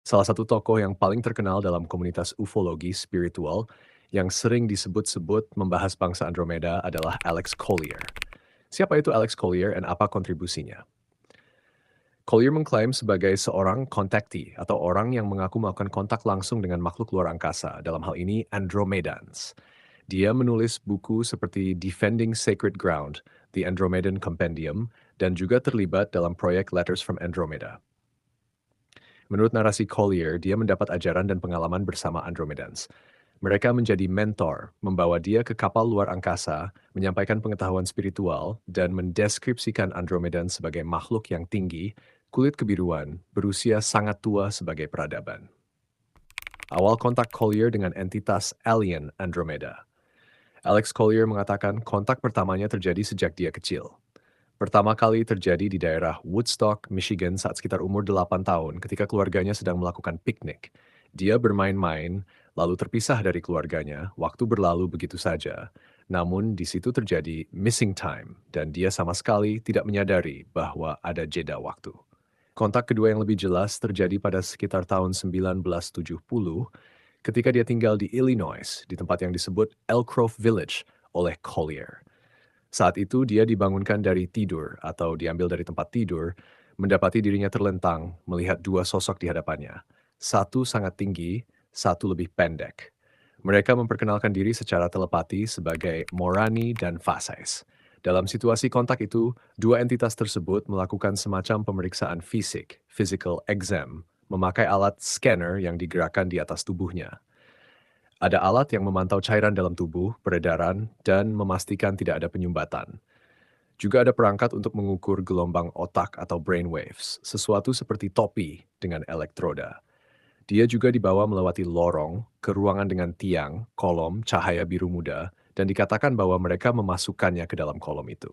Salah satu tokoh yang paling terkenal dalam komunitas ufologi spiritual yang sering disebut-sebut membahas bangsa Andromeda adalah Alex Collier. Siapa itu Alex Collier dan apa kontribusinya? Collier mengklaim sebagai seorang contactee atau orang yang mengaku melakukan kontak langsung dengan makhluk luar angkasa, dalam hal ini Andromedans. Dia menulis buku seperti Defending Sacred Ground, The Andromedan Compendium, dan juga terlibat dalam proyek Letters from Andromeda. Menurut narasi Collier, dia mendapat ajaran dan pengalaman bersama Andromedans. Mereka menjadi mentor, membawa dia ke kapal luar angkasa, menyampaikan pengetahuan spiritual, dan mendeskripsikan Andromedan sebagai makhluk yang tinggi, kulit kebiruan, berusia sangat tua sebagai peradaban. Awal kontak Collier dengan entitas alien Andromeda. Alex Collier mengatakan kontak pertamanya terjadi sejak dia kecil. Pertama kali terjadi di daerah Woodstock, Michigan saat sekitar umur 8 tahun ketika keluarganya sedang melakukan piknik. Dia bermain-main, lalu terpisah dari keluarganya, waktu berlalu begitu saja. Namun di situ terjadi missing time dan dia sama sekali tidak menyadari bahwa ada jeda waktu. Kontak kedua yang lebih jelas terjadi pada sekitar tahun 1970 ketika dia tinggal di Illinois, di tempat yang disebut Elk Grove Village oleh Collier. Saat itu dia dibangunkan dari tidur atau diambil dari tempat tidur, mendapati dirinya terlentang melihat dua sosok di hadapannya. Satu sangat tinggi, satu lebih pendek. Mereka memperkenalkan diri secara telepati sebagai Morani dan Fasais. Dalam situasi kontak itu, dua entitas tersebut melakukan semacam pemeriksaan fisik, physical exam, memakai alat scanner yang digerakkan di atas tubuhnya. Ada alat yang memantau cairan dalam tubuh, peredaran, dan memastikan tidak ada penyumbatan. Juga ada perangkat untuk mengukur gelombang otak atau brainwaves, sesuatu seperti topi dengan elektroda. Dia juga dibawa melewati lorong ke ruangan dengan tiang, kolom, cahaya biru muda, dan dikatakan bahwa mereka memasukkannya ke dalam kolom itu.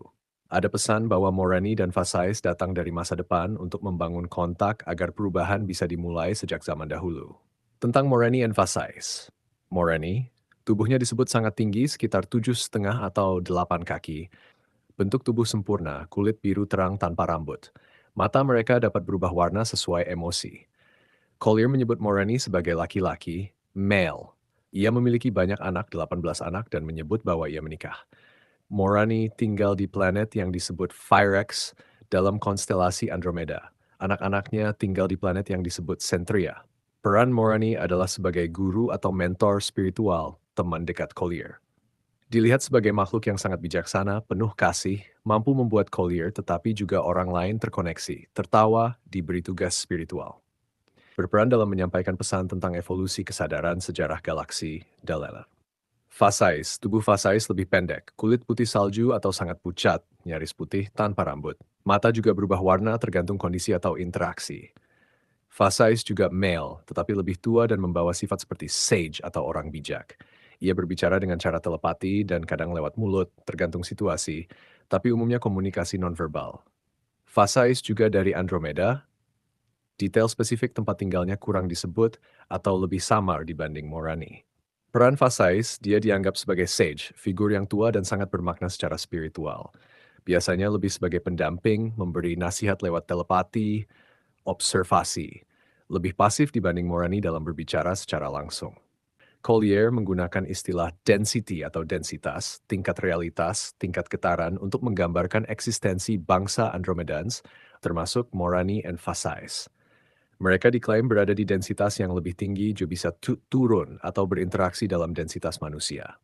Ada pesan bahwa Morani dan Fasais datang dari masa depan untuk membangun kontak agar perubahan bisa dimulai sejak zaman dahulu. Tentang Morani dan Fasais. Morani, tubuhnya disebut sangat tinggi sekitar 7,5 atau 8 kaki. Bentuk tubuh sempurna, kulit biru terang tanpa rambut. Mata mereka dapat berubah warna sesuai emosi. Collier menyebut Morani sebagai laki-laki, male. Ia memiliki banyak anak, 18 anak, dan menyebut bahwa ia menikah. Morani tinggal di planet yang disebut Firex dalam konstelasi Andromeda. Anak-anaknya tinggal di planet yang disebut Centria. Peran Morani adalah sebagai guru atau mentor spiritual, teman dekat Collier. Dilihat sebagai makhluk yang sangat bijaksana, penuh kasih, mampu membuat Collier tetapi juga orang lain terkoneksi, tertawa, diberi tugas spiritual. Berperan dalam menyampaikan pesan tentang evolusi kesadaran sejarah galaksi, Dalela. Fasais, tubuh Fasais lebih pendek, kulit putih salju atau sangat pucat, nyaris putih tanpa rambut. Mata juga berubah warna tergantung kondisi atau interaksi. Fasais juga male, tetapi lebih tua dan membawa sifat seperti sage atau orang bijak. Ia berbicara dengan cara telepati dan kadang lewat mulut, tergantung situasi, tapi umumnya komunikasi nonverbal. Fasais juga dari Andromeda. Detail spesifik tempat tinggalnya kurang disebut atau lebih samar dibanding Morani. Peran Fasais, dia dianggap sebagai sage, figur yang tua dan sangat bermakna secara spiritual. Biasanya lebih sebagai pendamping, memberi nasihat lewat telepati, observasi. Lebih pasif dibanding Morani dalam berbicara secara langsung. Collier menggunakan istilah density atau densitas, tingkat realitas, tingkat getaran untuk menggambarkan eksistensi bangsa Andromedans, termasuk Morani and Fasais. Mereka diklaim berada di densitas yang lebih tinggi juga bisa turun atau berinteraksi dalam densitas manusia.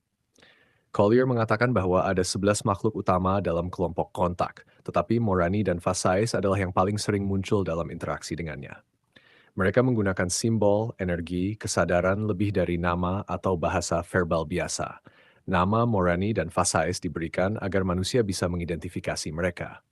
Collier mengatakan bahwa ada 11 makhluk utama dalam kelompok kontak, tetapi Morani dan Fasais adalah yang paling sering muncul dalam interaksi dengannya. Mereka menggunakan simbol, energi, kesadaran lebih dari nama atau bahasa verbal biasa. Nama Morani dan Fasais diberikan agar manusia bisa mengidentifikasi mereka.